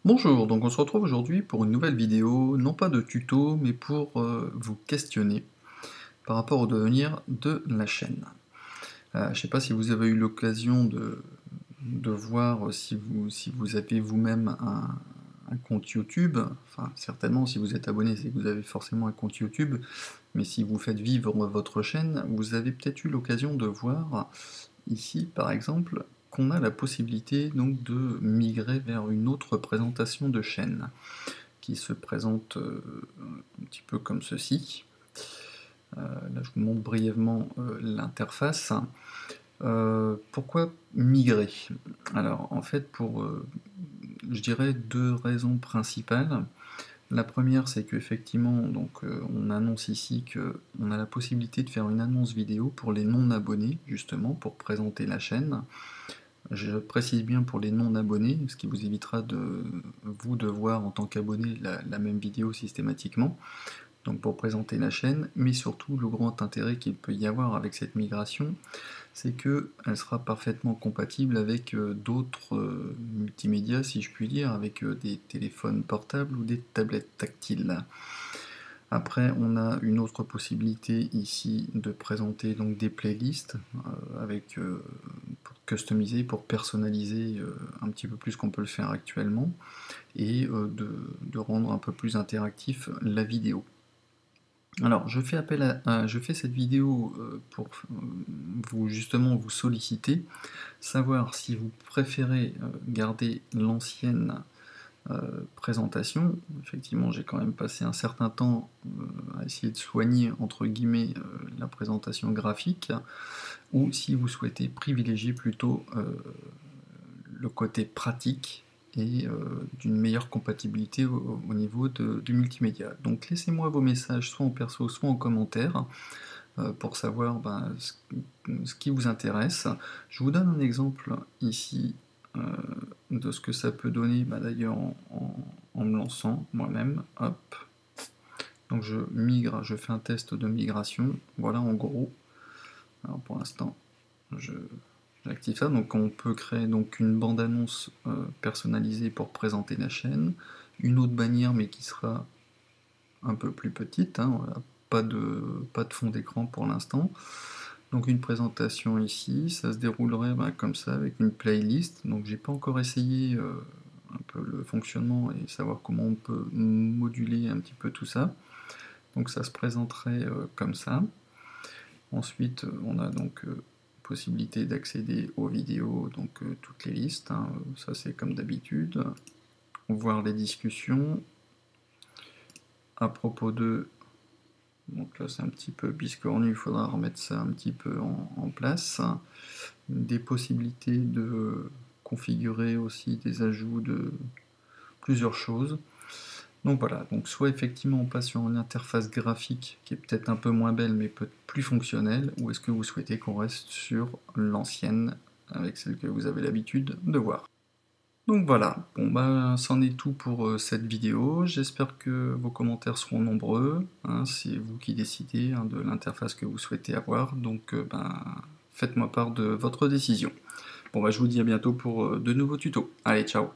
Bonjour, donc on se retrouve aujourd'hui pour une nouvelle vidéo, non pas de tuto, mais pour vous questionner par rapport au devenir de la chaîne. Je ne sais pas si vous avez eu l'occasion de voir si vous avez vous-même un compte YouTube, enfin certainement si vous êtes abonné c'est que vous avez forcément un compte YouTube, mais si vous faites vivre votre chaîne, vous avez peut-être eu l'occasion de voir ici, par exemple, qu'on a la possibilité donc de migrer vers une autre présentation de chaîne, qui se présente un petit peu comme ceci. Là, je vous montre brièvement l'interface. Pourquoi migrer? Alors, en fait, pour, je dirais, deux raisons principales. La première, c'est qu'effectivement, donc, on annonce ici qu'on a la possibilité de faire une annonce vidéo pour les non-abonnés, justement, pour présenter la chaîne. Je précise bien pour les non-abonnés, ce qui vous évitera de vous de voir en tant qu'abonné la même vidéo systématiquement, donc pour présenter la chaîne, mais surtout le grand intérêt qu'il peut y avoir avec cette migration, c'est qu'elle sera parfaitement compatible avec d'autres multimédias, si je puis dire, avec des téléphones portables ou des tablettes tactiles. Après, on a une autre possibilité ici de présenter donc des playlists pour customiser, pour personnaliser un petit peu plus qu'on peut le faire actuellement, et de rendre un peu plus interactif la vidéo. Alors, je fais cette vidéo pour justement vous solliciter, savoir si vous préférez garder l'ancienne présentation. Effectivement, j'ai quand même passé un certain temps à essayer de soigner, entre guillemets, la présentation graphique, ou si vous souhaitez privilégier plutôt le côté pratique et d'une meilleure compatibilité au niveau du multimédia. Donc laissez-moi vos messages soit en perso, soit en commentaire, pour savoir ce qui vous intéresse. Je vous donne un exemple ici euh, de ce que ça peut donner, d'ailleurs en me lançant moi-même. Hop. Donc je migre, je fais un test de migration. Voilà en gros. Alors pour l'instant, j'active ça. Donc on peut créer donc une bande-annonce personnalisée pour présenter la chaîne, une autre bannière mais qui sera un peu plus petite, hein, voilà. Pas de fond d'écran pour l'instant. Donc une présentation ici, ça se déroulerait comme ça avec une playlist. Donc j'ai pas encore essayé un peu le fonctionnement et savoir comment on peut moduler un petit peu tout ça. Donc ça se présenterait comme ça. Ensuite on a donc possibilité d'accéder aux vidéos, donc toutes les listes, hein, ça c'est comme d'habitude. Voir les discussions. À propos de donc là c'est un petit peu biscornu, il faudra remettre ça un petit peu en place. Des possibilités de configurer aussi des ajouts de plusieurs choses. Donc voilà, donc soit effectivement on passe sur une interface graphique qui est peut-être un peu moins belle mais peut-être plus fonctionnelle, ou est-ce que vous souhaitez qu'on reste sur l'ancienne avec celle que vous avez l'habitude de voir. Donc voilà, bon c'en est tout pour cette vidéo, j'espère que vos commentaires seront nombreux, hein, c'est vous qui décidez hein, de l'interface que vous souhaitez avoir, donc faites-moi part de votre décision. Bon je vous dis à bientôt pour de nouveaux tutos, allez ciao.